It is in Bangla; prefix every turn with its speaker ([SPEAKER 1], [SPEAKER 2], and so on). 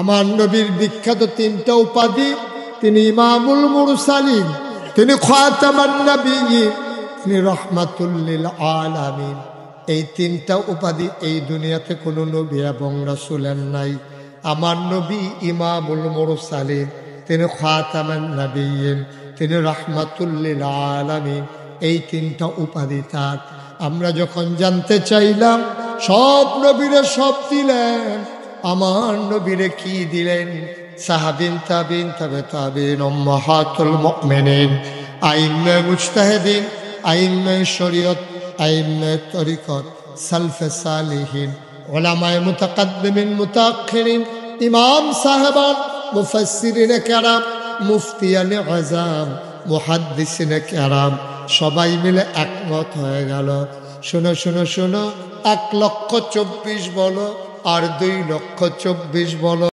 [SPEAKER 1] আমার নবীর বিখ্যাত তিনটা উপাধি, তিনি ইমামুল মুরসালিন, তিনি খাতামান নবিয়্যিন, তিনি রাহমাতুল লিল আলামিন। এই তিনটা উপাধি এই দুনিয়াতে কোনো নবী এবং রাসূলের নাই। আমার নবী ইমামুল মুরসালিন, তিনি খাতামান নবিয়্যিন, তিনি রাহমাতুল লিল আলামিন। এই তিনটা উপাধি তার। আমরা যখন জানতে চাইলাম সব নবীরে সব দিলেন, আমার নবীরে কি দিলেন? সাহাবিন, তাবিন, তাবে তাবিন, উম্মাহাতুল মুমিনিন, আইম্মে মুজতাহিদিন, আইম্মে শরীয়ত, আইম্মে তরিকত, সালফে সালিহিন, উলামায়ে মুতাকাদ্দিমিন মুতাআখিরিন, ইমাম সাহেবান, মুফাসসিরিনে কেরাম, মুফতিয়ানে আযম, মুহাদ্দিসিনে কেরাম, সবাই মিলে একমত হয়ে গেল। শোনো শোনো শোনো, 1,24,000 বলো আর 2,24,000 বলো।